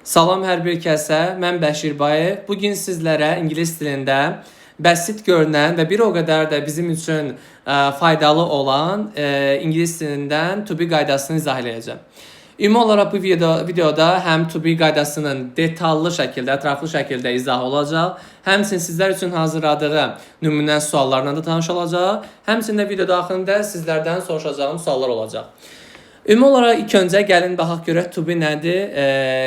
Salam hər bir kəsə, mən Bəşir Bayev. Bugün sizlərə ingilis dilində bəsit görünən və bir o qədər də bizim üçün faydalı olan ingilis dilindən to be qaydasını izah edəcəm. Ümumi olaraq bu videoda həm to be qaydasının detallı şəkildə, ətraflı şəkildə izahı olacaq, həmçinin sizlər üçün hazırladığım nümunə suallarla da tanış olacaq, həmçinin də video daxilində sizlərdən soruşacağım suallar olacaq. Ümumi olaraq ilk öncə gəlin baxaq görək to be nədir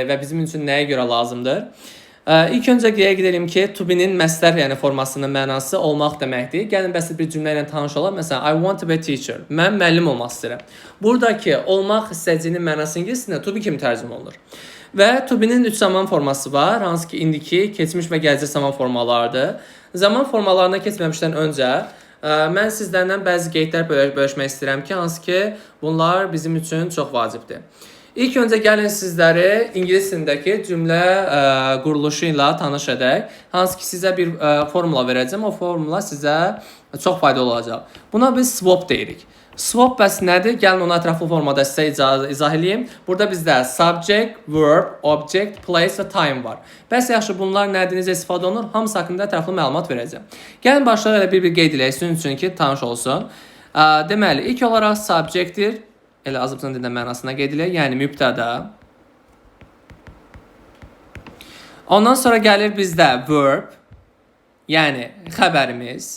və bizim üçün nəyə görə lazımdır. İlk öncə qeyd edelim ki, to be-nin məsdər yəni formasının mənası olmaq deməkdir. Gəlin bəsit bir cümlə ilə tanış olaq. Məsələn, I want to be a teacher. Mən müəllim olmaq istəyirəm. Buradakı olmaq hissəciyinin mənası ingiliscəsində to be kimi tərcümə olunur. Və to be-nin 3 zaman forması var, hansı ki indiki, keçmiş və gələcək zaman formalarıdır. Zaman formalarına keçməmişdən öncə mən sizlərlə bəzi qeydlər bölüşmək istəyirəm ki, hansı ki bunlar bizim üçün çox vacibdir. İlk öncə gəlin sizləri ingilis dilindəki cümlə quruluşu ilə tanış edək. Hansı ki sizə bir formula verəcəm, o formula sizə çox faydalı olacaq. Buna biz swap deyirik. Swap bəs nədir? Gəlin onu ətraflı formada sizə izah edeyim. Burada bizdə subject, verb, object, place və time var. Bəs yaxşı bunlar nədir, necə istifadə olunur? Hamısı haqqında ətraflı məlumat verəcəm. Gəlin başlayaq elə bir qeyd edək sizin üçün ki, tanış olsun. Deməli, ilk olaraq subjectdir. Elə Azərbaycan dilində mənasına qeyd edək, yəni mübtəda. Ondan sonra gəlir bizdə verb, yəni xəbərimiz.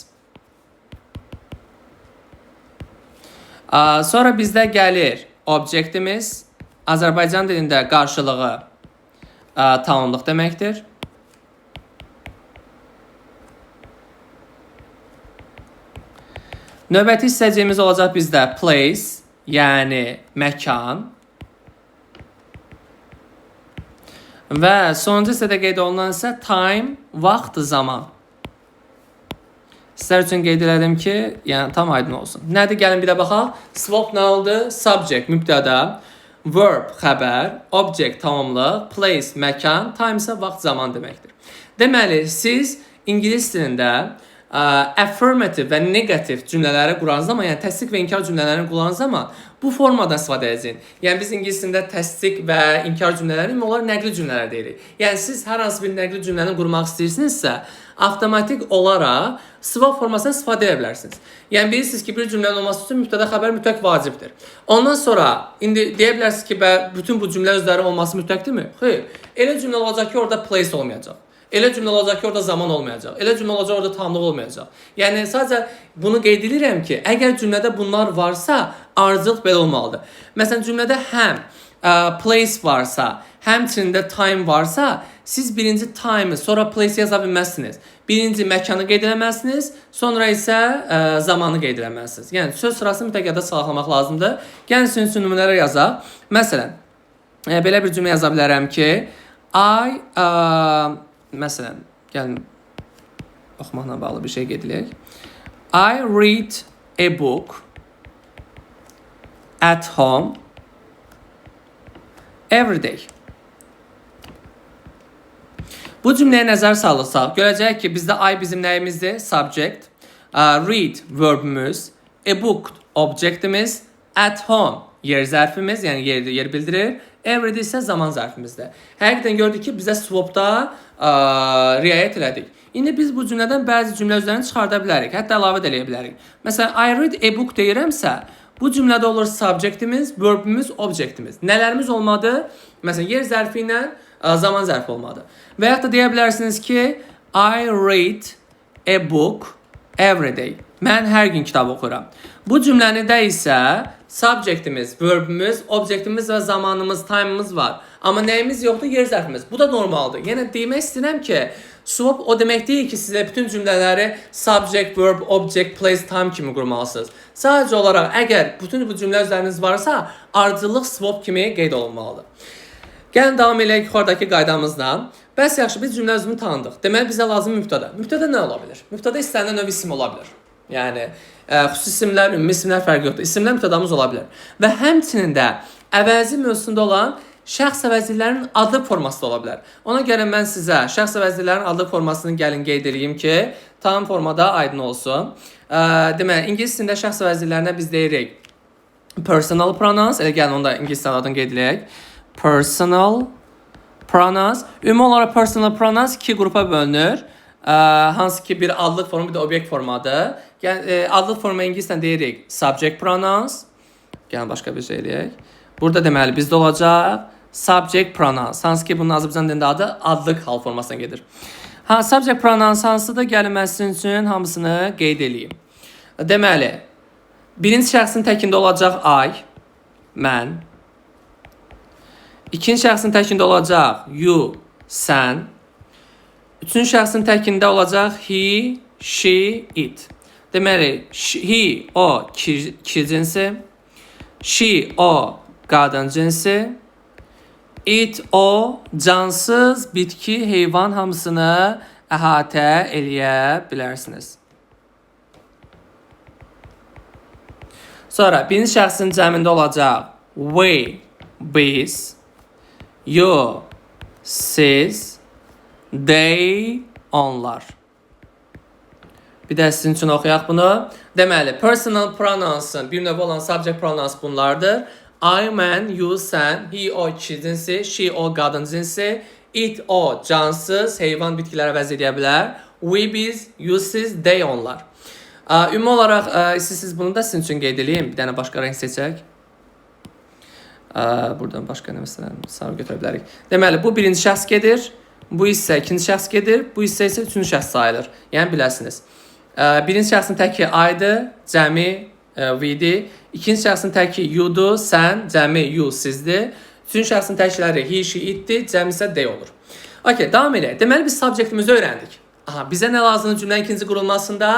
Sonra bizdə gəlir objektimiz. Azərbaycan dilində qarşılığı tamamlıq deməkdir. Növbəti hissəciyimiz olacaq bizdə place, yəni məkan. Və sonuncu hissədə qeyd olunan isə time, vaxt, zaman. Sizlər üçün qeyd edelim ki, yəni tam aydın olsun. Nədir? Gəlin bir də baxaq. Swap nə oldu? Subject, mübtəda, verb, xəbər, object, tamamlıq, place, məkan, time isə vaxt, zaman deməkdir. Deməli, siz ingilis dilində affirmative və negative cümlələri quran zaman, yəni təsdiq və inkar cümlələrini quran zaman bu formadan istifadə edəcəyin. Yəni biz ingilis dilində təsdiq və inkar cümlələrini onlar nəqli cümlələr deyirik. Yəni siz hər hansı bir nəqli cümləni qurmaq istəyirsinizsə, avtomatik olaraq swap formasından istifadə edə bilərsiniz. Yəni bilirsiniz ki, bir cümlənin olması üçün mübtəda xəbər mütləq vacibdir. Ondan sonra indi deyə bilərsiniz ki, bütün bu cümlə özləri olması mütləqdirmi? Xeyr. Elə cümlə olacaq ki, orada place olmayacaq. Elə cümlə olacaq ki, orada zaman olmayacaq. Elə cümlə olacaq, orada tamlıq olmayacaq. Yəni, sadəcə bunu qeyd edirəm ki, əgər cümlədə bunlar varsa, ardıcıl belə olmalıdır. Məsələn, cümlədə həm place varsa, həmçində time varsa, siz birinci time'ı, sonra place yaza bilməzsiniz. Birinci məkanı qeyd eləməzsiniz, sonra isə zamanı qeyd eləməzsiniz. Yəni, söz sırasını mütləq saxlamaq lazımdır. Gəlin sizin üçün nümunələr yazaq. Məsələn, belə bir cümlə yaza bilərəm ki, məsələn, gəlin oxumaqla bağlı bir şey qeyd edək. I read a book at home every day. Bu cümləyə nəzər salırsaq, görəcəyik ki, bizdə I bizim nəyimizdir? Subject. Read verbimiz. A book objektimiz. At home yer zərfimiz, yəni yer bildirir. Every day isə zaman zərfimizdir. Həqiqətən gördük ki, bizə swapda riayət elədik. İndi biz bu cümlədən bəzi cümlə özlərini çıxarda bilərik, hətta əlavə də eləyə bilərik. Məsələn, I read a book deyirəmsə, bu cümlədə olur subjectimiz, verbimiz, objectimiz. Nələrimiz olmadı? Məsələn, yer zərfi ilə zaman zərfi olmadı. Və yaxud da deyə bilərsiniz ki, I read a book every day. Mən hər gün kitab oxuram. Bu cümlədə isə subjectimiz, verbimiz, objektimiz və zamanımız, time'ımız var. Amma nəyimiz yoxdur? Yer zərfimiz. Bu da normaldır. Yəni demək istəyirəm ki, swap o demək deyil ki, sizə bütün cümlələri subject, verb, object, place, time kimi qurmalısınız. Sadəcə olaraq əgər bütün bu cümlə üzəriniz varsa, ardıcıllıq swap kimi qeyd olunmalıdır. Gəlin davam eləyək yuxarıdakı qaydamızla. Bəs yaxşı, biz cümlə üzümünü tanıdıq. Deməli bizə lazım mübtəda. Mübtəda nə ola bilər? Mübtəda istənilən növ isim ola bilər. Yəni xüsusi isimlər, ümumi isimlər fərqi yoxdur. İsimlər mübtədamız ola bilər. Və həmçinin də əvəzi mövzusunda olan şəxs əvəzliklərinin adlı forması da ola bilər. Ona görə mən sizə şəxs əvəzliklərinin adlı formasını gəlin qeyd edeyim ki, tam formada aydın olsun. Deməli, ingilis dilində şəxs əvəzliklərinə biz deyirik personal pronouns. Elə gəlin onu da ingilis dilində adını qeyd edək. Personal pronouns. Ümumi olaraq personal pronouns iki qrupa bölünür. Hansı ki bir adlıq formu, bir də obyekt formadır. Adlıq formu ingiliscə deyirik subject pronouns. Gəlin başqa bir şey eləyək. Burada deməli bizdə olacaq subject pronouns. Hansı ki bunun Azərbaycan dilində adı adlıq hal formasına gedir. Subject pronouns hansıdır? Gəlin mən sizin üçün hamısını qeyd edeyim. Deməli, birinci şəxsin təkində olacaq I, mən. İkinci şəxsin təkində olacaq you, sən. Üçüncü şəxsin təkində olacaq he, she, it. Deməli, he, o, kişi cinsi. She, o, qadın cinsi. It, o, cansız, bitki, heyvan hamısını əhatə eləyə bilərsiniz. Sonra birinci şəxsin cəmində olacaq we, biz, you, siz, they, onlar. Bir də sizin üçün oxuyaq bunu. Deməli, personal pronouns'ın bir növ olan subject pronouns bunlardır. I, mən, you, sən, he, o, kişi cinsi, she, o, qadın cinsi, it, o, cansız, heyvan, bitkilərə vəz edə bilər. We, biz, you, siz, they, onlar. Ümumi olaraq siz bunu da sizin üçün qeyd edeyim. Bir dənə başqa renk seçək. Buradan başqa nə məsələn sarı götürə bilərik. Deməli, bu birinci şəxs gedir. Bu isə ikinci şəxs gedir. Bu isə üçüncü şəxs sayılır. Yəni biləsiniz. Birinci şəxsin təki I-dır, cəmi we-dir. İkinci şəxsin təki you-dur, sən, cəmi you, sizdir. Üçüncü şəxsin təkiləri he, she, it-dir, cəmi isə they olur. Okay, davam edək. Deməli, biz subjektimizi öyrəndik. Bizə nə lazımdır cümlənin ikinci qurulmasında?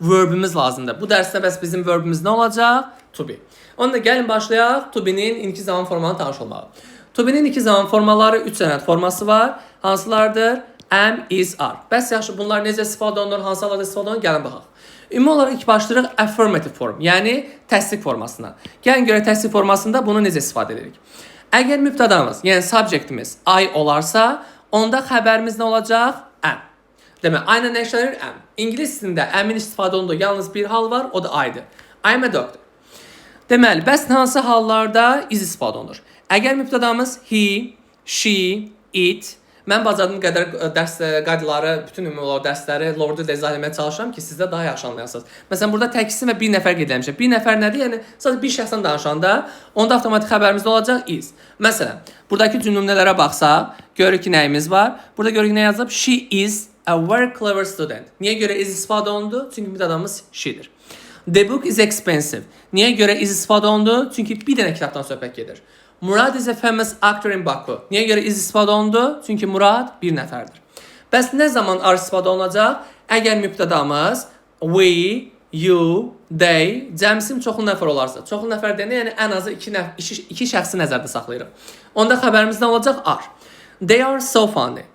Verbimiz lazımdır. Bu dərsdə bəs bizim verbimiz nə olacaq? To be. Onda gəlin başlayaq to be-nin indiki zaman formalarını tanış olmağa. To be-nin indiki zaman formaları 3 ədəd forması var. Hansılardır? Am, is, are. Bəs yaxşı, bunlar necə istifadə olunur, hansı hallarda istifadə olunur? Gəlin baxaq. Ümumi olaraq ilk başlayırıq affirmative form, yəni təsdiq formasına. Gəlin görə təsdiq formasında bunu necə istifadə edirik? Əgər mübtədamız, yəni subjektimiz I olarsa, onda xəbərimiz nə olacaq? Am. Demək, aynı nə işlənir? Am. İngilis dilində əmin istifadə olunduğu yalnız bir hal var, o da I-dır. I'm a doctor. Deməli, bəs hansı hallarda is istifadə olunur? Əgər mübtədamız he, she, it, mən bacardığım qədər dərs qaydaları, bütün ümumi olaraq dərsləri Lordu ilə izah etməyə çalışıram ki, siz də daha yaxşı anlayasınız. Məsələn, burada təkisi və bir nəfər qeyd etmişəm. Bir nəfər nədir? Yəni, sadəcə bir şəxsdən danışanda, onda avtomatik xəbərimizdə olacaq is. Məsələn, buradakı cümlələrə baxsaq, görürük ki, nəyimiz var? Burada görürük nə yazılıb? She is a very clever student. Niyə görə is istifadə olundu? Çünki mübtədamız she'dir. The book is expensive. Niyə görə is istifadə olundu? Çünki bir dənə kitabdan söhbət gedir. Murad is a famous actor in Baku. Niyə görə is istifadə olundu? Çünki Murad bir nəfərdir. Bəs nə zaman are istifadə olunacaq? Əgər mübtədamız we, you, they, cəmsim çoxlu nəfər olarsa. Çoxlu nəfər deyəndə, yəni ən azı iki şəxsi nəzərdə saxlayırıq. Onda xəbərimiz nə olacaq? Are. They are so funny.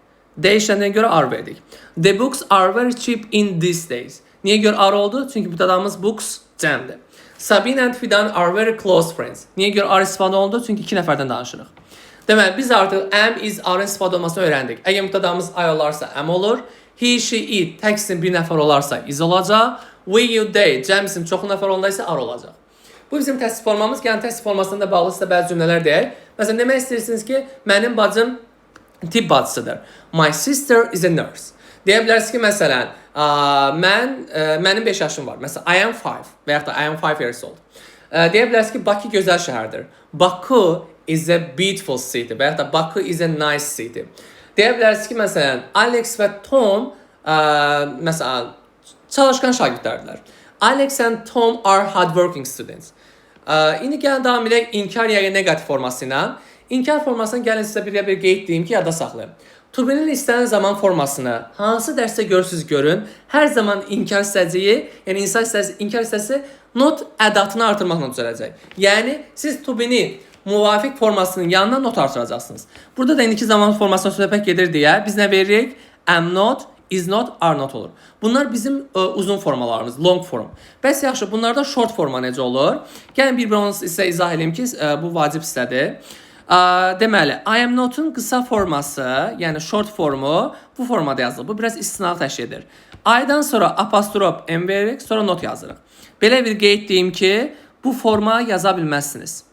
They işləndiyə görə are verdik. The books are very cheap in these days. Niyə görə are oldu? Çünki mübtədamız books cəmdir. Sabine and Fidan are very close friends. Niyə görə are istifadə olundu? Çünki iki nəfərdən danışırıq. Deməli, biz artıq am, is, are istifadə olmasını öyrəndik. Əgər mübtədamız I olarsa am olur. He, she, it, tək isim bir nəfər olarsa is olacaq. We, you, they, cəm isim çoxlu nəfər olanda isə are olacaq. Bu bizim təsdiq formamız. Yəni təsdiq formasında bağlı sizə bəzi cümlələr deyək. Məsələn, demək istəyirsiniz ki, mənim bacım tibb bacısıdır. My sister is a nurse. Deyə bilərsiniz ki, məsələn, mənim 5 yaşım var. Məsələn, I am 5 və yaxud da I am 5 years old. Deyə bilərsiniz ki, Bakı gözəl şəhərdir. Baku is a beautiful city və yaxud da Baku is a nice city. Deyə bilərsiniz ki, məsələn, Alex və Tom məsələn, çalışqan şagirdlərdirlər. Alex and Tom are hardworking students. İndi gəlin davam edək inkar ya negativ forması ilə. İnkar formasını gəlin sizə bir qeyd deyim ki, yadda saxlayın. To be-nin istənilən zaman formasını hansı dərsdə görürsünüz görün, hər zaman inkar hissəciyi, yəni inkar hissəsi not ədatını artırmaqla düzələcək. Yəni, siz to be-ni müvafiq formasının yanına not artıracaqsınız. Burada da indiki zaman formasına söhbət gedir deyə biz nə veririk? Am not, is not, are not olur. Bunlar bizim uzun formalarımız, long form. Bəs yaxşı, bunlarda short forma necə olur? Gəlin bir onu sizə izah edeyim ki, bu vacib hissədir. Deməli, I am not-un qısa forması, yəni short formu bu formada yazılır. Bu biraz istisnalı təşkil edir. I-dan sonra apostrof M veririk, sonra not yazırıq. Belə bir qeyd deyim ki, bu forma yaza bilməzsiniz.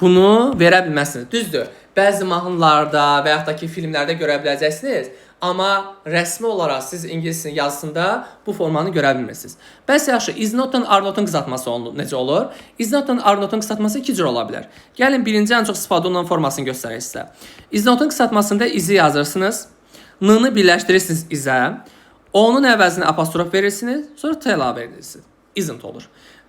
bunu verə bilməzsiniz. Düzdür, bəzi mahnılarda və yaxud da ki, filmlərdə görə biləcəksiniz, amma rəsmi olaraq siz ingiliscə yazısında bu formanı görə bilmirsiniz. Bəs yaxşı, is not-un, are not-un qısaltması necə olur? Is not-un, are not-un qısaltması iki cür ola bilər. Gəlin birinci ən çox istifadə olunan formasını göstərək sizə. Is not-un qısaltmasında izi yazırsınız, n-nı birləşdirirsiniz izə, onun əvəzinə apostrof verirsiniz, sonra t əlavə edirsiniz. Isn't olur.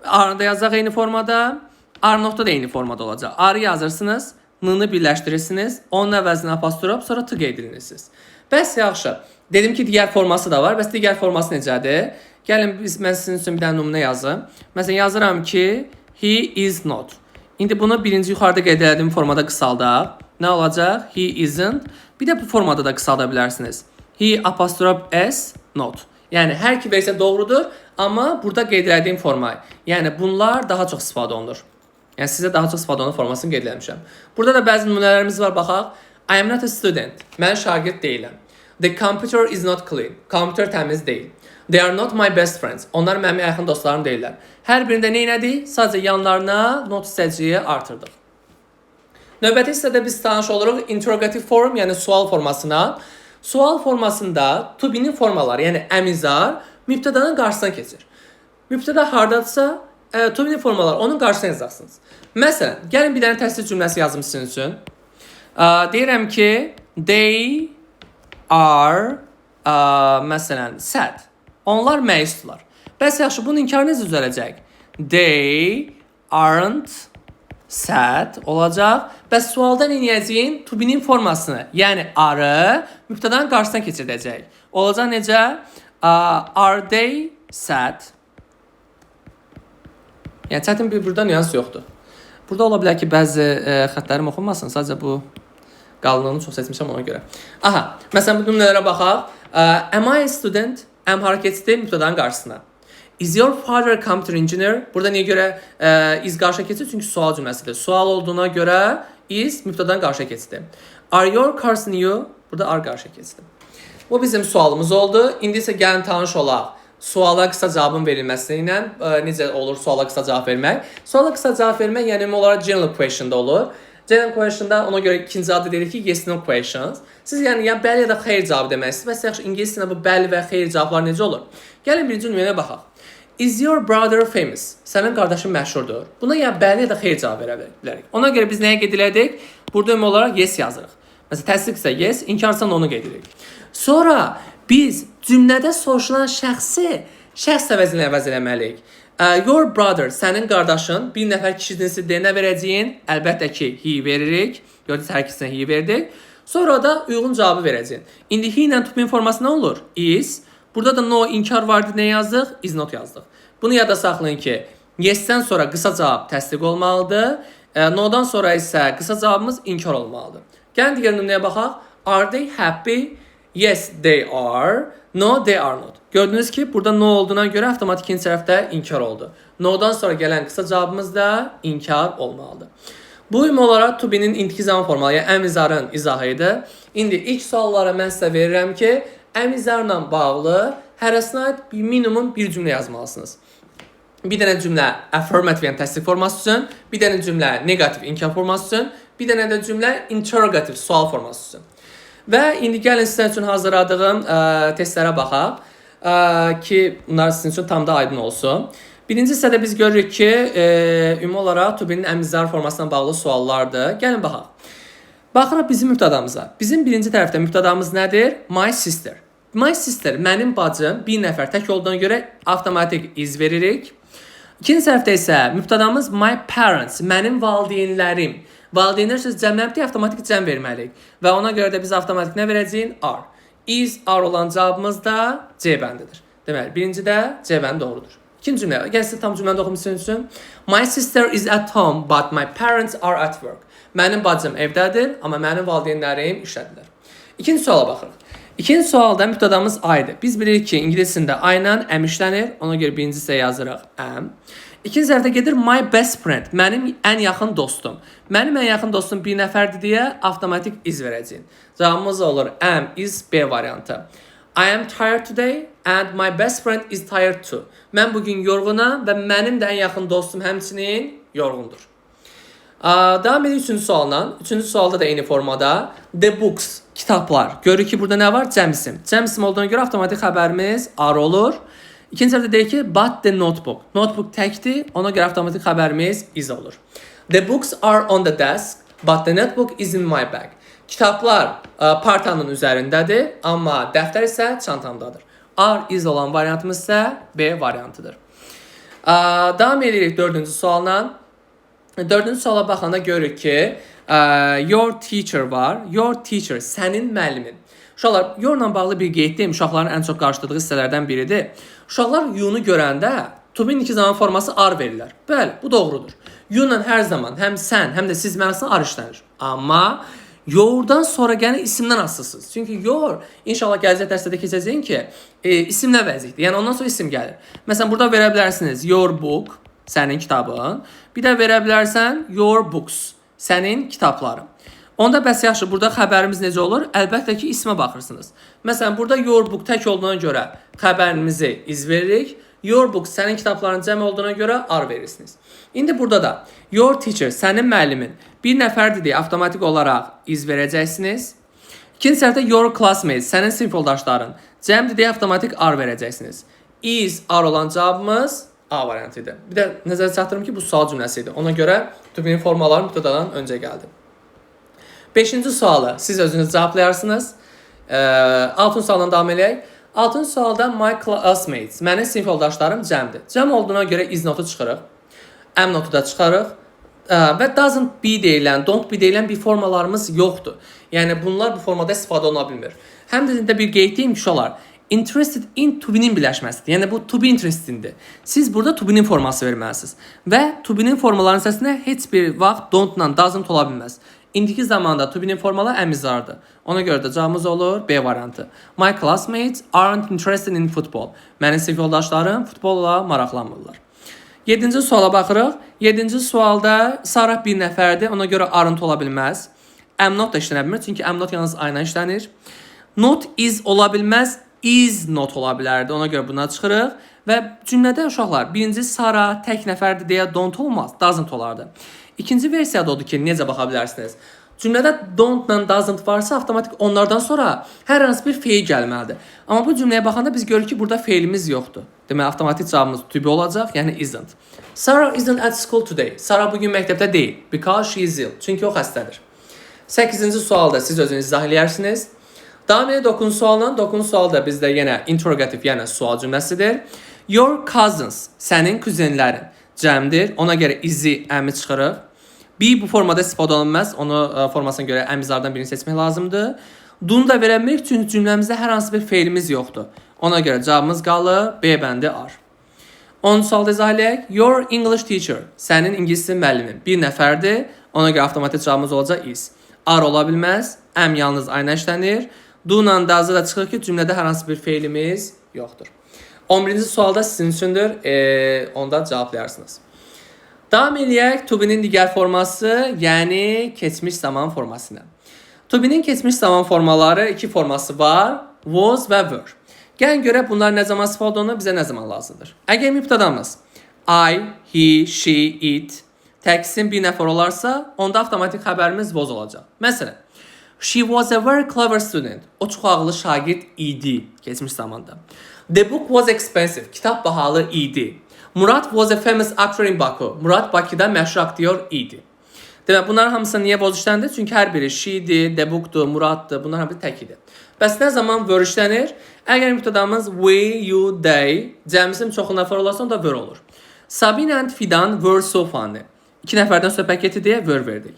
Are-da yazacaq eyni formada, are not-da da eyni formada olacaq. Are yazırsınız, n-nı birləşdirirsiniz, onun əvəzinə apostrof, sonra t qeyd edirsiniz. Bəs yaxşı. Dedim ki, digər forması da var. Bəs digər forması necədir? Gəlin mən sizin üçün bir dənə nümunə yazım. Məsələn, yazıram ki, he is not. İndi bunu birinci yuxarıda qeyd etdiyim formada qısaldaq. Nə olacaq? He isn't. Bir də bu formada da qısalda bilərsiniz. He apostrof s not. Yəni hər iki versiya doğrudur, amma burada qeyd etdiyim forma. Yəni bunlar daha çox istifadə olunur. Yəni sizə daha çox istifadə olunan formasını qeyd etmişəm. Burada da bəzi nümunələrimiz var, baxaq. I am not a student. Mən şagird deyiləm. The computer is not clean. Kompüter təmiz deyil. They are not my best friends. Onlar mənim yaxın dostlarım deyillər. Hər birində nə elədik? Sadəcə yanlarına not hissəciyi artırdıq. Növbəti hissədə biz tanış oluruq interrogative form, yəni sual formasına. Sual formasında to be-nin formaları, yəni əmizar mübtədanın qarşısına keçir. Mübtəda hardadırsa, to be-nin formaları onun qarşısına yazarsınız. Məsələn, gəlin bir dənə təsvir cümləsi yazım sizin üçün. Deyirəm ki, they are məsələn sad. Onlar məyusdurlar. Bəs yaxşı, bunun inkarı necə düzələcək? They aren't sad olacaq. Bəs sualda nə edəcəyik? To be-nin formasını, yəni are mübtədanın qarşısına keçirdəcək. Olacaq necə? Are they sad? Yəni çətin bir burada nüans yoxdur. Burada ola bilər ki, bəzi xətlərim oxunmasın. Sadəcə bu qalınlığını çox seçmişəm ona görə. Aha, məsələn bu nümunələrə baxaq. Am I a student? Am hərəkətsizdir mübtədanın qarşısına. Is your father a computer engineer? Burada niyə görə is qarşıya keçir? Çünki sual cümləsidir. Sual olduğuna görə is mübtədanın qarşıya keçir. Are your cars new? Burada are qarşıya keçir. Bu bizim sualımız oldu. İndi isə gəlin tanış olaq. Suala qısa cavabın verilməsi ilə necə olur suala qısa cavab vermək? Suala qısa cavab vermək yəni olaraq general question'da olur. General question'da ona görə ikinci adı deyilir ki, yes no questions. Siz yəni ya bəli ya da xeyr cavabı deməlisiniz. Bəs yaxşı ingilis dilində bu bəli və xeyr cavablar necə olur? Gəlin birinci nümunəyə baxaq. Is your brother famous? Sənin qardaşın məşhurdur. Buna ya bəli ya da xeyr cavab verə bilərik. Ona görə biz nəyə qeyd elədik? Burada ümumi olaraq yes yazırıq. Məsələn, təsdiqsə yes, inkarsa onu qeyd edirik. Sonra biz cümlədə soruşulan şəxs əvəzinə əvəz eləməliyik. Your brother, sənin qardaşın, bir nəfər kişi cinsi D-nə verəcəyin, əlbəttə ki, he veririk. Gördünüz, hər ikisinə he verdik. Sonra da uyğun cavabı verəcəyin. İndi he ilə to be forması nə olur? Is. Burada da no inkar vardı, nə yazdıq? Is not yazdıq. Bunu yada saxlayın ki, yes-dən sonra qısa cavab təsdiq olmalıdır. No-dan sonra isə qısa cavabımız inkar olmalıdır. Gəlin digər nümunəyə baxaq. Are they happy? Yes, they are. No, they are not. Gördünüz ki, burada no olduğuna görə avtomatik ikinci tərəfdə inkar oldu. No-dan sonra gələn qısa cavabımız da inkar olmalıdır. Bu ümumi olaraq to be-nin indiki zaman formalı, yəni əmizarın izahı idi. İndi ilk suallara mən sizə verirəm ki, əmizarla bağlı hərəsinə aid minimum bir cümlə yazmalısınız. Bir dənə cümlə affirmative, yəni təsdiq forması üçün, bir dənə cümlə negativ, inkar forması üçün, bir dənə də cümlə interrogative, sual forması üçün. Və indi gəlin sizin üçün hazırladığım testlərə baxaq ki, bunlar sizin üçün tam da aydın olsun. Birinci hissədə biz görürük ki, ümumi olaraq to be-nin əmizar formasına bağlı suallardır. Gəlin baxaq. Baxırıq bizim mübtədamıza. Bizim birinci tərəfdə mübtədamız nədir? My sister. My sister, mənim bacım, bir nəfər tək olduğuna görə avtomatik is veririk. İkinci tərəfdə isə mübtədamız my parents, mənim valideynlərim. Valideynlər söz cəmləbdir, avtomatik cəm verməliyik. Və ona görə də biz avtomatik nə verəcəyik? Are. Is, are olan cavabımız da C bəndidir. Deməli, birinci də C bəndi doğrudur. İkinci cümlə, gəl sizə tam cümləni oxumusunuz üçün. My sister is at home, but my parents are at work. Mənim bacım evdədir, amma mənim valideynlərim işlədirlər. İkinci suala baxırıq. İkinci sualda mübtədamız I-dır. Biz bilirik ki, ingiliscində I ilə am işlənir. Ona görə birinci isə yazırıq am. İkinci tərəfdə gedir my best friend, mənim ən yaxın dostum. Mənim ən yaxın dostum bir nəfərdir deyə avtomatik is verəcəyik. Cavabımız olur am, is, B variantı. I am tired today and my best friend is tired too. Mən bugün yorğunam və mənim də ən yaxın dostum həmçinin yorğundur. Devam edirik 3-cü sualla. 3-cü sualda da eyni formada. The books, kitablar. Görürük ki burada nə var? Cəm isim. Cəm isim olduğuna görə avtomatik xəbərimiz are olur. İkinci tərəfdə deyək ki, but the notebook. Notebook təkdir, ona görə avtomatik xəbərimiz is olur. The books are on the desk, but the notebook is in my bag. Kitablar partanın üzərindədir, amma dəftər isə çantamdadır. Are is olan variantımız isə B variantıdır. Davam edirik 4-cü sualla. 4-cü suala baxanda görürük ki, your teacher var. Your teacher, sənin müəllimin. Uşaqlar, your-la bağlı bir qeyd uşaqların ən çox qarşıladığı hissələrdən biridir. Uşaqlar you-nu görəndə to be indiki zaman forması are verirlər. Bəli, bu doğrudur. You-la hər zaman həm sən, həm də siz mənasında are işlənir. Amma your-dan sonra gələn isimdən asılsınız. Çünki your inşallah gələcək dərsdə keçəcəyin ki, isimlə vəzifdir. Yəni ondan sonra isim gəlir. Məsələn, burada verə bilərsiniz your book, sənin kitabın. Bir də verə bilərsən your books, sənin kitabların. Onda bəs yaxşı, burada xəbərimiz necə olur? Əlbəttə ki, ismə baxırsınız. Məsələn, burada your book tək olduğuna görə xəbərimizi iz veririk. Your book sənin kitabların cəm olduğuna görə are verirsiniz. İndi burada da your teacher, sənin müəllimin bir nəfərdir deyə avtomatik olaraq iz verəcəksiniz. İkinci səhvdə your classmates, sənin sinif yoldaşların cəmdir deyə avtomatik are verəcəksiniz. Is are olan cavabımız A variantıdır. Bir də nəzərə çatdırım ki, bu sual cümləsi idi. Ona görə tübinin formaları mübtədadan öncə gəldi. 5-ci sualı siz özünüz cevaplayarsınız. 6-cı sualdan davam edək. 6-cı sualda my classmates, mənim sinif yoldaşlarım cəmdir. Cəm olduğuna görə is notu çıxırıq. Am notu da çıxarıq. Və doesn't be deyilən, don't be deyilən bir formalarımız yoxdur. Yəni bunlar bu formada istifadə oluna bilmir. Həm də bir qeyd deyim ki, uşaqlar, interested in to be-nin birləşməsidir. Yəni bu to be interested-dir. Siz burada to be-nin forması verməlisiniz. Və to be-nin formalarının səsində heç bir vaxt don't-la doesn't ola bilməz. İndiki zamanda to be-nin formalı əmizardır. Ona görə də cavabımız olur B variantı. My classmates aren't interested in football. Mənim sinif yoldaşlarım futbolla maraqlanmırlar. 7-ci suala baxırıq. 7-ci sualda Sarah bir nəfərdir. Ona görə aren't ola bilməz. Am not da işlənə bilmir. Çünki am not yalnız ayla işlənir. Not is ola bilməz. Is not ola bilərdi. Ona görə buna çıxırıq. Və cümlədə uşaqlar, birinci Sarah tək nəfərdir deyə don't olmaz. Doesn't olardı. İkinci versiyada odur ki, necə baxa bilərsiniz? Cümlədə don't-la doesn't varsa, avtomatik onlardan sonra hər hansı bir feil gəlməlidir. Amma bu cümləyə baxanda biz görürük ki, burada feilimiz yoxdur. Deməli, avtomatik cavabımız to be olacaq, yəni isn't. Sarah isn't at school today. Sarah bugün məktəbdə deyil. Because she is ill. Çünki o xəstədir. 8-ci sualda siz özünüz izah edərsiniz. Davam edək 9-cu sualla. 9-cu sualda bizdə yenə interrogativ, yəni sual cümləsidir. Your cousins, sənin kuzenlərin cəmdir. Ona görə izi əmi çıxırıq. Bu formada istifadə olunmaz. Onu formasına görə əmizlardan birini seçmək lazımdır. Dunu da verə bilmirik çünki cümləmizdə hər hansı bir feilimiz yoxdur. Ona görə cavabımız qalır B bəndi are. 10-cu sualda izah edək. Your English teacher, sənin ingilis dili müəllimin bir nəfərdir. Ona görə avtomatik cavabımız olacaq is. Are ola bilməz. Am yalnız ayna işlənir. Do-la da da çıxır ki, cümlədə hər hansı bir feilimiz yoxdur. 11-ci sualda sizin üçündür. Onda cevaplayarsınız. Davam edək to be-nin digər forması, yəni keçmiş zaman formasına. To be-nin keçmiş zaman formaları iki forması var. Was və were. Gəlin görək bunlar nə zaman istifadə olunur, bizə nə zaman lazımdır. Əgər mübtədamız I, he, she, it təksin bir nəfər olarsa, onda avtomatik xəbərimiz was olacaq. Məsələn, she was a very clever student. O çox ağıllı şagird idi keçmiş zamanda. The book was expensive. Kitab bahalı idi. Murad was a famous actor in Baku. Murad Bakıda məşhur aktyor idi. Demək, bunların hamısı niyə was işləndi? Çünki hər biri she'dir, the book'dur, Muraddır. Bunlar hamısı tək idi. Bəs nə zaman were işlənir? Əgər mübtədamız we, you, they, cəmisim çoxlu nəfər olarsa, onda were olur. Sabine and Fidan were so funny. İki nəfərdən söhbət getdi deyə were verdik.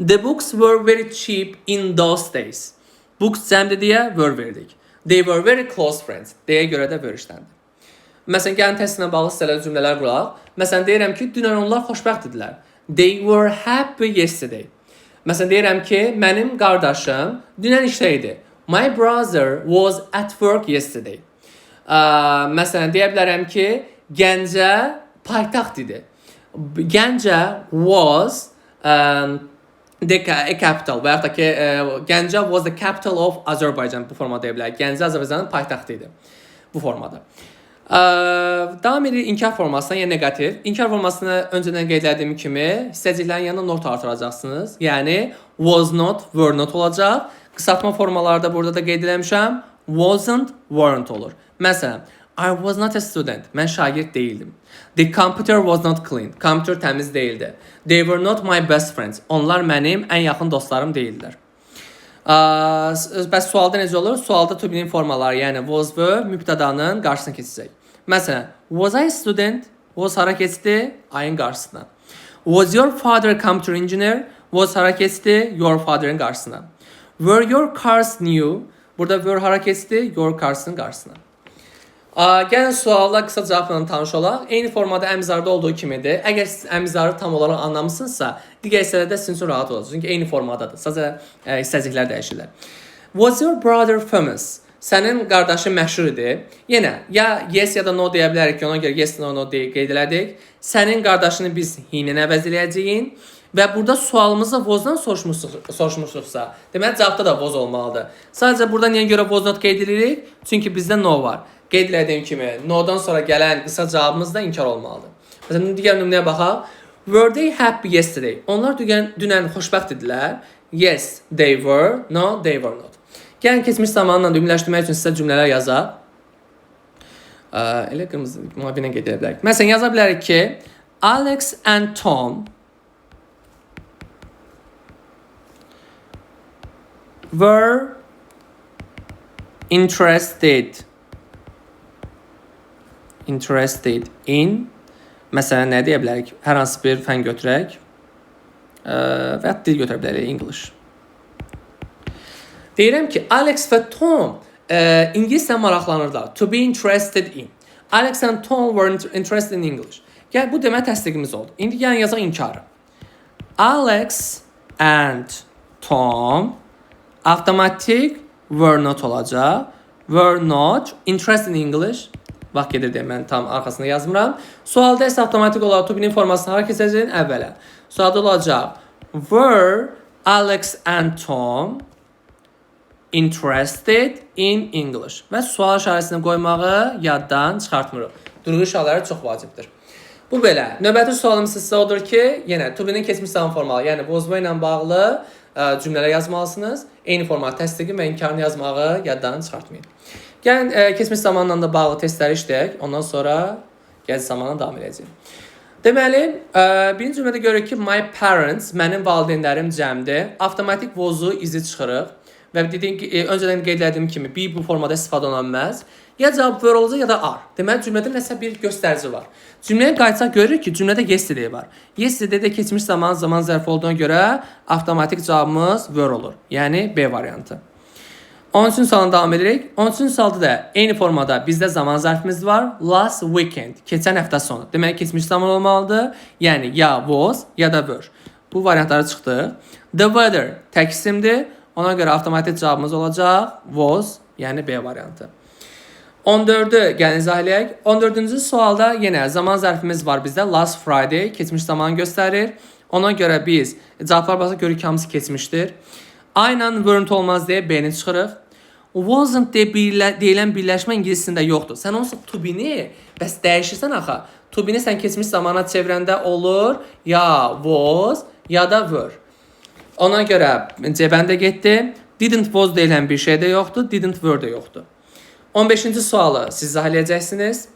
The books were very cheap in those days. Books cəmdir deyə were verdik. They were very close friends. Deyə görə də were işləndi. Məsələn, gəlin təsirlə bağlı sizlərlə cümlələr quraq. Məsələn, deyirəm ki, dünən onlar xoşbəxt idilər. They were happy yesterday. Məsələn, deyirəm ki, mənim qardaşım dünən işdə idi. My brother was at work yesterday. Məsələn, deyə bilərəm ki, Gəncə paytaxt idi. Gəncə was the capital və yaxud da ki, Gəncə was the capital of Azerbaijan bu formada deyə bilərik. Gəncə Azərbaycanın paytaxtı idi bu formada. Davam edirik inkar formasına, yəni negativ. İnkar formasını öncədən qeyd etdiyim kimi hissəciklərin yanına not artıracaqsınız. Yəni was not, were not olacaq. Qısaltma formaları da burada da qeyd etmişəm. Wasn't, weren't olur. Məsələn, I was not a student. Mən şagird değildim. The computer was not clean. Kompüter təmiz değildi. They were not my best friends. Onlar mənim ən yaxın dostlarım deyildilər. Bəs sualda necə olur? Sualda to be-nin formaları, yəni was were mübtədanın qarşısına keçəcək. Məsələn, was I a student? Was hara keçdi? I-ın qarşısına. Was your father a computer engineer? Was hara keçdi? Your father'ın qarşısına. Were your cars new? Burada were hara keçdi? Your cars'ın qarşısına. Gəlin sualla qısa cavabla tanış olaq. Eyni formada əmizarda olduğu kimidir. Əgər siz əmizarı tam olaraq anlamısınızsa, digər hissələrdə sizin üçün rahat olacaq. Çünki eyni formadadır. Sadəcə hissəciklər dəyişirlər. Was your brother famous? Sənin qardaşın məşhur idi. Yenə ya yes ya da no deyə bilərik ki, ona görə yes no qeyd elədik. Sənin qardaşını biz he ilə əvəzləyəcəyik. Və burada sualımızda was-dan soruşmuşuqsa, deməli cavabda da was olmalıdır. Sadəcə burada niyə görə was not qeyd edirik? Çünki bizdə no var. Qeyd etdiyim kimi, no-dan sonra gələn qısa cavabımız da inkar olmalıdır. Məsələn, digər nümunəyə baxaq. Were they happy yesterday? Onlar dünən xoşbəxt idilər. Yes, they were. No, they were not. Gəlin keçmiş zamanla ümumiləşdirmək üçün sizə cümlələr yazaq. Elə qırmızı mavi ilə qeyd edə bilərik. Məsələn, yaza bilərik ki, Alex and Tom were interested in, məsələn, nə deyə bilərik? Hər hansı bir fən götürək və ya dil götürə bilərik, English. Deyirəm ki, Alex və Tom İngiliscə maraqlanırlar. To be interested in. Alex and Tom were interested in English. Gəl, bu demək təsdiqimiz oldu. İndi gəlin yazaq inkarı. Alex and Tom avtomatik were not olacaq. Were not interested in English. Vaxt gedir deyə mən tam arxasında yazmıram. Sualda isə avtomatik olaraq to be-nin formasını hara keçəcək? Əvvələ. Sualda olacaq. Were Alex and Tom interested in English? Və sual işarəsini qoymağı yaddan çıxartmırıq. Durğu işarələri çox vacibdir. Bu belə. Növbəti sualımız sizə odur ki, yenə to be-nin keçmiş zaman formalı, yəni was were ilə bağlı cümlələr yazmalısınız. Eyni format təsdiqi və inkarını yazmağı yaddan çıxartmayın. Gəlin keçmiş zamanla da bağlı testləri işləyək. Ondan sonra gələcək zamanla davam edəcəyik. Deməli, birinci cümlədə görürük ki, my parents, mənim valideynlərim cəmdir. Avtomatik was-u izi çıxırıq. Və öncədən qeyd etdiyim kimi, be bu formada istifadə oluna bilməz. Ya cavab were olacaq, ya da are. Deməli, cümlədə nəsə bir göstərici var. Cümləyə qayıtsaq görürük ki, cümlədə yesterday var. Yesterday-də keçmiş zaman zərfi olduğuna görə avtomatik cavabımız were olur. Yəni, B variantı. 13-cü sualına davam edirik. 13-cü sualda da eyni formada bizdə zaman zərfimiz var. Last weekend, keçən həftə sonu. Deməli, keçmiş zaman olmalıdır. Yəni, ya was, ya da were. Bu variantları çıxdı. The weather tək isimdir. Ona görə avtomatik cavabımız olacaq was, yəni B variantı. 14-ü gəlin izah eləyək. 14-cü sualda yenə zaman zərfimiz var bizdə. Last Friday, keçmiş zamanı göstərir. Ona görə biz cavablar baxsa görürük ki, hamısı keçmişdir. Aynen weren't olmaz deyə B-ni çıxırıq. Wasn't deyilən birləşmə ingiliscəsində yoxdur. Sən onsuz to be-ni bəs dəyişirsən axı. To be-ni sən keçmiş zamana çevirəndə olur ya was, ya da were. Ona görə cəbəndə getdi. Didn't was deyilən bir şey də yoxdur. Didn't were də yoxdur. 15-ci sualı siz izah edəcəksiniz.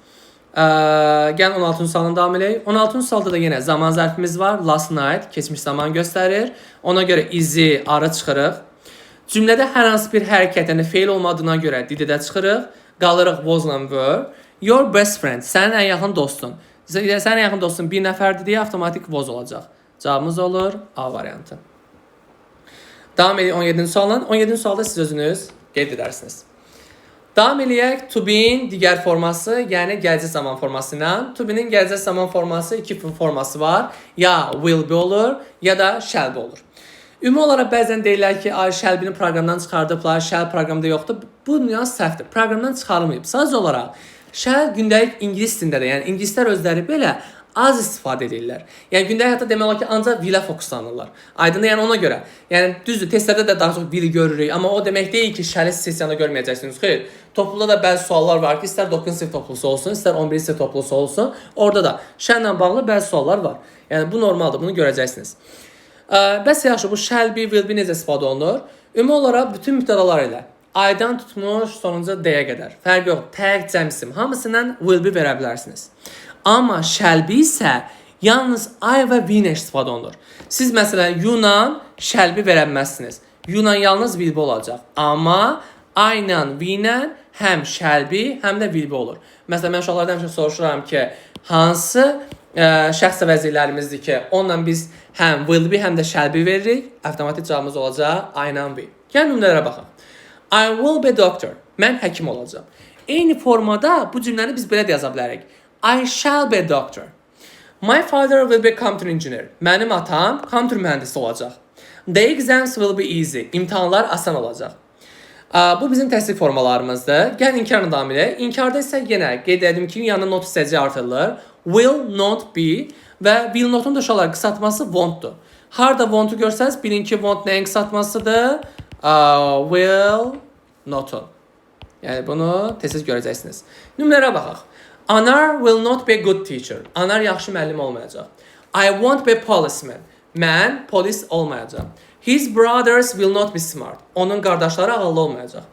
Gəlin 16-cı sualına davam edək. 16-cı sualda da yenə zaman zərfimiz var. Last night keçmiş zaman göstərir. Ona görə izi arı çıxırıq. Cümlədə hər hansı bir hərəkət, yəni feil olmadığına görə did-də çıxırıq. Qalırıq was-la were. Your best friend, sənin ən yaxın dostun. Sənin ən yaxın dostun bir nəfərdir deyə avtomatik was olacaq. Cavabımız olur A variantı. Davam edək 17-ci sualla. 17-ci sualda siz özünüz qeyd edərsiniz. Davam eləyək to be-in digər forması, yəni gələcək zaman forması ilə. To be-nin gələcək zaman forması iki forması var. Ya will be olur, ya da shall be olur. Ümumi olaraq bəzən deyirlər ki, shall be-ni proqramdan çıxardıblar, shall proqramda yoxdur. Bu nüans səhvdir. Proqramdan çıxarılmayıb. Sadəcə olaraq shall gündəlik ingilis dilində də, yəni ingilislər özləri belə az istifadə edirlər. Yəni gündəlik həyatda demək olar ki, ancaq will-ə fokuslanırlar. Aydın, yəni ona görə. Yəni düzdür, testlərdə də daha çox will görürük, amma o demək deyil ki, şəli sessiyada görməyəcəksiniz. Xeyr, topluluqda da bəzi suallar var ki, istər 9-cu sinif toplulusu olsun, istər 11-ci sinif toplulusu olsun, orada da şəllə bağlı bəzi suallar var. Yəni bu normaldır, bunu görəcəksiniz. Bəs yaxşı, bu shall be, will be necə istifadə olunur? Ümumi olaraq bütün mübtədalar ilə aydan tutmuş sonuncu d-yə qədər. Fərq yox, tək cəm isim. Hamısından will be verə bilərsiniz. Amma shall be isə yalnız I və we ilə istifadə olunur. Siz məsələn you-la shall be verə bilməzsiniz. You-la yalnız will be olacaq. Amma I ilə we ilə həm shall be, həm də will be olur. Məsələn, mən uşaqlardan həmişə soruşuram ki, hansı şəxs vəzirlərimizdir ki, onunla biz həm will be, həm də shall be veririk. Avtomatik cavabımız olacaq I ilə we. Gəlin nümunələrə baxaq. I will be doctor. Mən həkim olacağam. Eyni formada bu cümləni biz belə də yaza bilərik. I shall be doctor. My father will be computer engineer. Mənim atam kompüter mühəndisi olacaq. The exams will be easy. İmtahanlar asan olacaq. Bu bizim təsdiq formalarımızdır. Gəlin inkarla davam edək. İnkarda isə yenə qeyd edim ki, yanına not hissəci artırılır. Will not be və will notun da uşaqlar qısaltması won't-dur. Harda won't-u görsəniz, bilin ki, want nəyin qısaltmasıdır? Will notun. Yəni bunu tez-tez görəcəksiniz. Nümunələrə baxaq. Anar will not be a good teacher. Anar yaxşı müəllim olmayacaq. I won't be a policeman. Mən polis olmayacağam. His brothers will not be smart. Onun qardaşları ağıllı olmayacaq.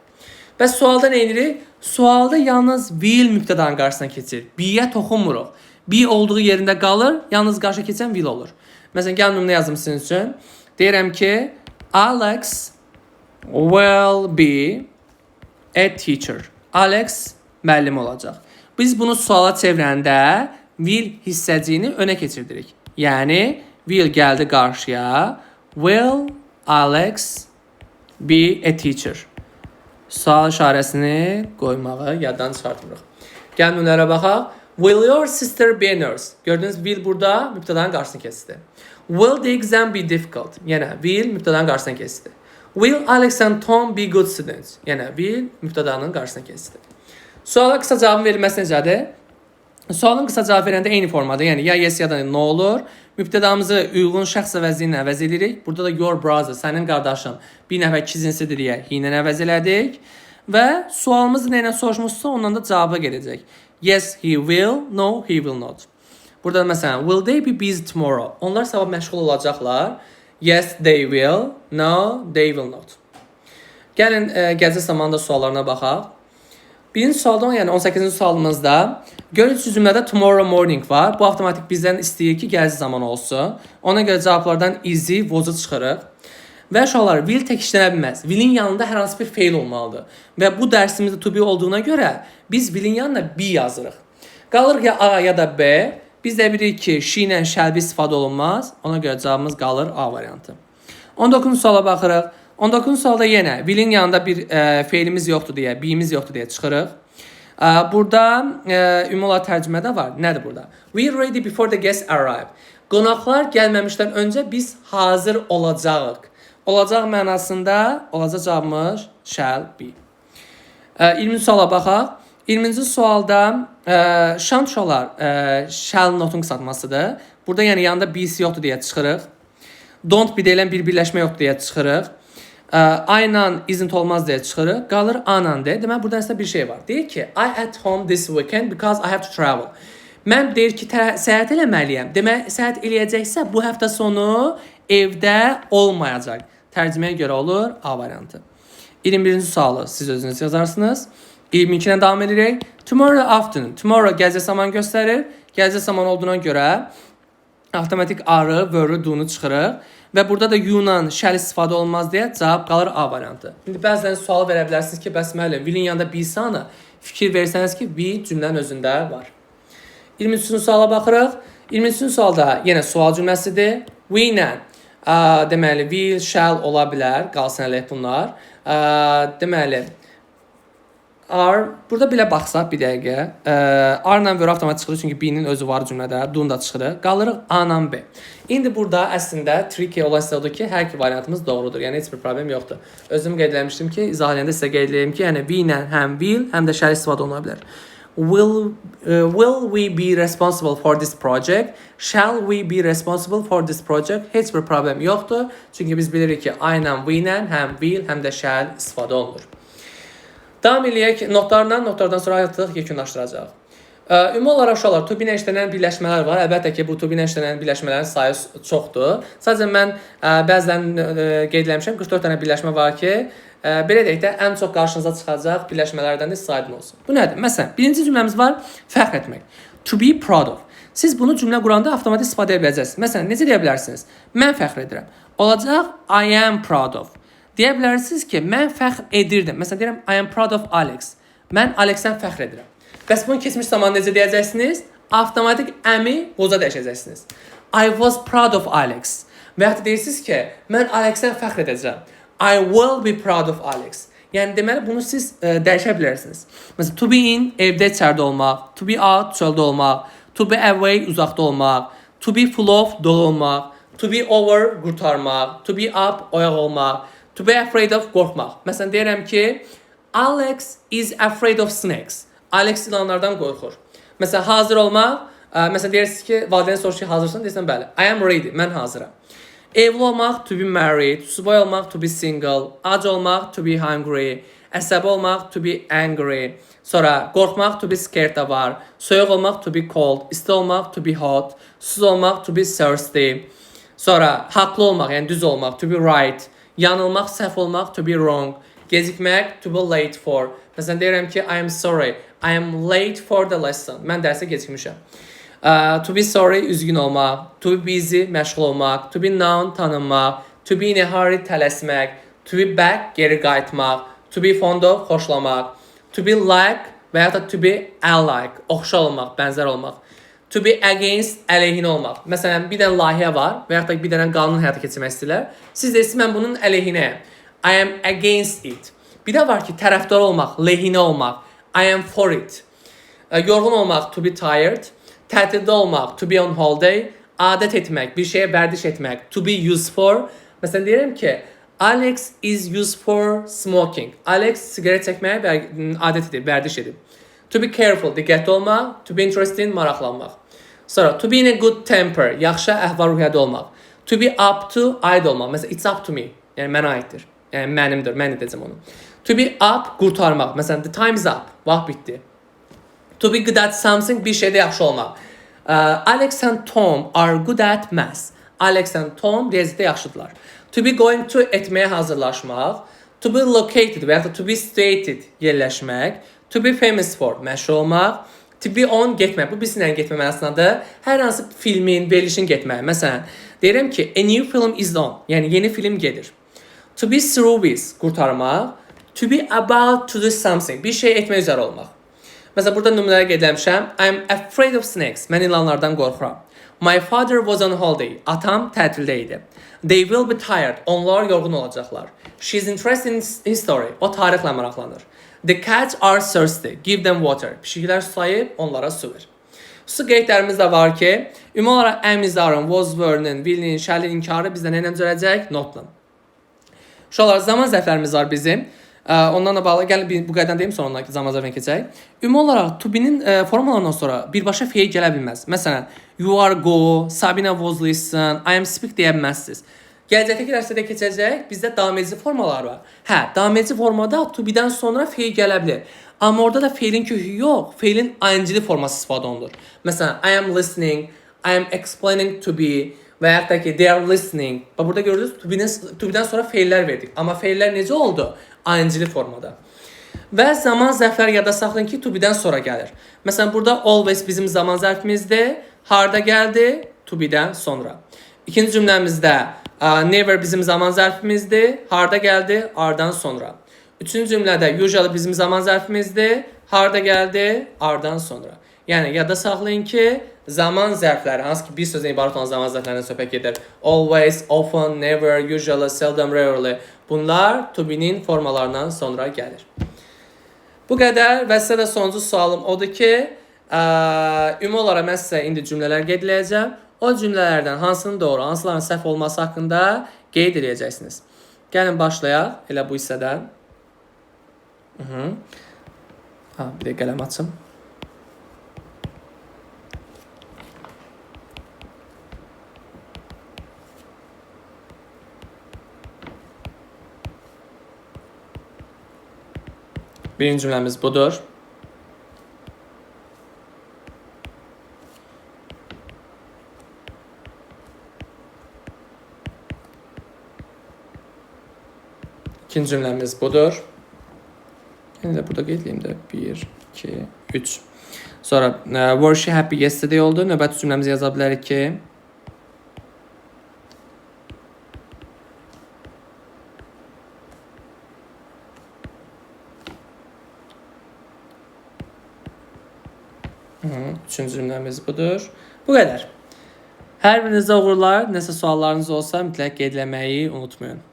Bəs sualda nə edirik? Sualda yalnız will mübtədanın qarşısına keçir. Be-yə toxunmuruq. Be olduğu yerində qalır, yalnız qarşı keçən will olur. Məsələn, gəlin nümunə yazım sizin üçün. Deyirəm ki, Alex will be a teacher. Alex müəllim olacaq. Biz bunu suala çevirəndə will hissəciyini önə keçirdirik. Yəni, will gəldi qarşıya. Will Alex be a teacher? Sual işarəsini qoymağı yaddan çıxartmırıq. Gəlin nümunələrə baxaq. Will your sister be a nurse? Gördünüz, will burada mübtədanın qarşısını keçdi. Will the exam be difficult? Yəni, will mübtədanın qarşısını keçdi. Will Alex and Tom be good students? Yəni, will mübtədanın qarşısına keçdi. Suala qısa cavabın verilməsi necədir? Sualın qısa cavab verəndə eyni formada, yəni ya yes ya da no olur. Mübtədamızı uyğun şəxs əvəzi ilə əvəz edirik. Burada da your brother, sənin qardaşın bir nəfər ikincisidir deyə he ilə əvəz elədik. Və sualımız nə ilə soruşmuşsa ondan da cavaba gedəcək. Yes, he will. No, he will not. Burada məsələn, will they be busy tomorrow? Onlar sabah məşğul olacaqlar. Yes, they will. No, they will not. Gəlin gələcək zamanında suallarına baxaq. Birinci sualdan, yəni 18-ci sualımızda görüntü cümlədə tomorrow morning var. Bu avtomatik bizdən istəyir ki, gələcək zaman olsun. Ona görə cavablardan easy, was-u çıxırıq. Və uşaqlar, will tək işlənə bilməz. Will'in yanında hər hansı bir feil olmalıdır. Və bu dərsimizdə to be olduğuna görə biz will'in yanına be yazırıq. Qalır ya A ya da B. Biz də bilirik ki, she ilə shall be istifadə olunmaz. Ona görə cavabımız qalır A variantı. 19-cu suala baxırıq. 19-cu sualda yenə will'in yanında bir feilimiz yoxdur deyə, be'imiz yoxdur deyə çıxırıq. Burada ümumi olaraq tərcümədə var. Nədir burada? We are ready before the guests arrive. Qonaqlar gəlməmişdən öncə biz hazır olacağıq. Olacaq mənasında olacaq cavabımız shall be. 20-ci suala baxaq. 20-ci sualda şantuşalar shall notun qısaltmasıdır. Burada yəni yanında be'si yoxdur deyə çıxırıq. Don't be deyilən bir birləşmə yoxdur deyə çıxırıq. I-la isn't olmaz deyə çıxırıq. Qalır A-la deyə. Deməli, burada aslında bir şey var. Deyir ki, I at home this weekend because I have to travel. Mən deyir ki, səyahət eləməliyəm. Deməli, səyahət eləyəcəksə bu həftə sonu evdə olmayacaq. Tərcüməyə görə olur A variantı. 21-ci sualı siz özünüz yazarsınız. 22-dən davam edirik. Tomorrow afternoon. Tomorrow gələcək zaman göstərir. Gələcək zaman olduğuna görə avtomatik arı, were, do-nu çıxırıq. Və burada da you-la shall istifadə olmaz deyə cavab qalır A variantı. İndi bəzən sual verə bilərsiniz ki, bəs müəllim, will'in yanında be sanı fikir versəniz ki, be cümlənin özündə var. 23-cü suala baxırıq. 23-cü sualda yenə sual cümləsidir. We ilə deməli, will, shall ola bilər. Qalsın ələk bunlar. Deməli, are, burada belə baxsaq bir dəqiqə. Are-la were avtomatik çıxırıq, çünki be-nin özü var cümlədə. Do-nu da çıxırıq. Qalırıq A-la B. İndi burada əslində tricky olan sizə odur ki, hər iki variantımız doğrudur. Yəni, heç bir problem yoxdur. Özüm qeyd eləmişdim ki, izah edəndə sizə qeyd edəyim ki, yəni be ilə həm will, həm də shall istifadə oluna bilər. will we be responsible for this project? Shall we be responsible for this project? Heç bir problem yoxdur. Çünki biz bilirik ki, I ilə, we ilə həm will, həm də shall istifadə olunur. Davam eləyək notlardan sonra artıq yekunlaşdıracağıq. Ümumi olaraq uşaqlar, to be ilə işlənən birləşmələr var. Əlbəttə ki, bu to be ilə işlənən birləşmələrin sayı çoxdur. Sadəcə mən bəzilərini qeyd etmişəm. 44 dənə birləşmə var ki, belə deyək də, ən çox qarşınıza çıxacaq birləşmələrdən də istifadə olsun. Bu nədir? Məsələn, birinci cümləmiz var, fəxr etmək. To be proud of. Siz bunu cümlə quranda avtomatik istifadə edə biləcəksiniz. Məsələn, necə deyə bilərsiniz? Mən fəxr edirəm. Olacaq, I am proud of. Deyə bilərsiniz ki, mən fəxr edirdim. Məsələn, deyirəm, I am proud of Alex. Mən Alexdən fəxr edirəm. Bəs bunu keçmiş zaman necə deyəcəksiniz? Avtomatik əmi boza dəyişəcəksiniz. I was proud of Alex. Və yaxud deyirsiniz ki, mən Alexdən fəxr edəcəm. I will be proud of Alex. Yəni deməli bunu siz dəyişə bilərsiniz. Məsələn, to be in evdə içəridə olmaq, to be out çöldə olmaq, to be away uzaqda olmaq, to be full of dolu olmaq, to be over qurtarmaq, to be up oyaq olmaq, to be afraid of qorxmaq. Məsələn deyirəm ki, Alex is afraid of snakes. Alex ilanlardan qorxur. Məsələn, hazır olmaq, məsələn deyirsiniz ki, valideyn soruşur ki, hazırsan, deyirsən bəli. I am ready, mən hazıram. Evli olmaq, to be married, subay olmaq, to be single, ac olmaq, to be hungry, əsəbi olmaq, to be angry, sonra qorxmaq, to be scared da var, soyuq olmaq, to be cold, isti olmaq, to be hot, susuz olmaq, to be thirsty, sonra haqlı olmaq, yəni düz olmaq, to be right, yanılmaq, səhv olmaq, to be wrong, gecikmək, to be late for. Məsələn deyirəm ki, I am sorry, I am late for the lesson. Mən dərsə gecikmişəm. To be sorry, üzgün olmaq. To be busy, məşğul olmaq. To be known, tanınmaq. To be in a hurry, tələsmək. To be back, geri qayıtmaq. To be fond of, xoşlamaq. To be like və ya da to be alike, oxşar olmaq, bənzər olmaq. To be against, əleyhinə olmaq. Məsələn, bir dənə layihə var və ya da bir dənə qanun həyata keçirmək istəyirlər. Siz deyirsiniz, mən bunun əleyhinəyəm. I am against it. Bir də var ki, tərəfdar olmaq, lehinə olmaq. I am for it. Yorğun olmaq, to be tired. Tətildə olmaq, to be on holiday. Adət etmək, bir şeyə vərdiş etmək, to be used for. Məsələn, deyirəm ki, Alex is used for smoking. Alex sigaret çəkməyə adət edir, vərdiş edir. To be careful, diqqətli olmaq. To be interesting, maraqlanmaq. Sonra, to be in a good temper, yaxşı əhval-ruhiyyədə olmaq. To be up to, aid olmaq. Məsələn, it's up to me, yəni mənə aiddir. Yəni mənimdir, mən edəcəm onu. To be up, qurtarmaq. Məsələn, the time is up, vaxt bitdi. To be good at something, bir şeydə yaxşı olmaq. Alex and Tom are good at math. Alex and Tom riyaziyyatda yaxşıdırlar. To be going to, etməyə hazırlaşmaq. To be located və ya da to be stated, yerləşmək. To be famous for, məşhur olmaq. To be on, getmək. Bu birisindən getmə mənasındadır. Hər hansı filmin, verilişin getmək. Məsələn, deyirəm ki, a new film is on. Yəni, yeni film gedir. To be through with, qurtarmaq. To be about to do something, bir şey etmək üzrə olmaq. Məsələn, burada nümunələri qeyd etmişəm. I am afraid of snakes. Mən ilanlardan qorxuram. My father was on holiday. Atam tətildə idi. They will be tired. Onlar yorğun olacaqlar. She is interested in history. O tarixlə maraqlanır. The cats are thirsty. Give them water. Pişiklər sulayıb, onlara su ver. Su qeydlərimiz də var ki, ümumi olaraq am, is, are-ın, was, were-nin, will-nin, shall-in inkarı bizdə nə ilə düzələcək? Notla. Uşaqlar, zaman zərflərimiz var bizim. Ondan da bağlı, gəlin bu qaydadan deyim, sonra zaman zərfinə keçək. Ümumi olaraq, to be-nin formalarından sonra birbaşa feil gələ bilməz. Məsələn, you are go, Sabina was listen, I am speak deyə bilməzsiniz. Gələcəkdəki dərsdə keçəcək, bizdə davam edici formalar var. Hə, davam edici formada to be-dən sonra feil gələ bilir. Amma orada da feilin kökü yox, feilin ing forması istifadə olunur. Məsələn, I am listening, I am explaining to be və yaxud da ki, they are listening. Burada görürsünüz, to be-dən sonra feillər verdik. Amma feillər necə oldu? ing formada. Və zaman zərfləri yadda saxlayın ki, to be-dən sonra gəlir. Məsələn, burada always bizim zaman zərfimizdir. Harda gəldi? To be-dən sonra. İkinci cümləmizdə never bizim zaman zərfimizdir. Harda gəldi? Ardan sonra. Üçüncü cümlədə usually bizim zaman zərfimizdir. Harda gəldi? Ardan sonra. Yəni, yadda saxlayın ki, zaman zərfləri, hansı ki bir sözdən ibarət olan zaman zərflərindən söhbət gedir. Always, often, never, usually, seldom, rarely. Bunlar to be-nin formalarından sonra gəlir. Bu qədər və sizə də sonuncu sualım odur ki, ümumi olaraq mən sizə indi cümlələr qeyd edəcəm. O cümlələrdən hansının doğru, hansıların səhv olması haqqında qeyd edəcəksiniz. Gəlin başlayaq elə bu hissədən. Bir də qələm açım. Birinci cümlemiz budur. İkinci cümlemiz budur. Yine de burada qeyd edeyim də 1, 2, 3. Sonra were she happy yesterday oldu. Növbəti cümləmizi yaza bilərik ki üçüncü cümləmiz budur. Bu qədər. Hər birinizə uğurlar. Nəsə suallarınız olsa mütləq qeyd etməyi unutmayın.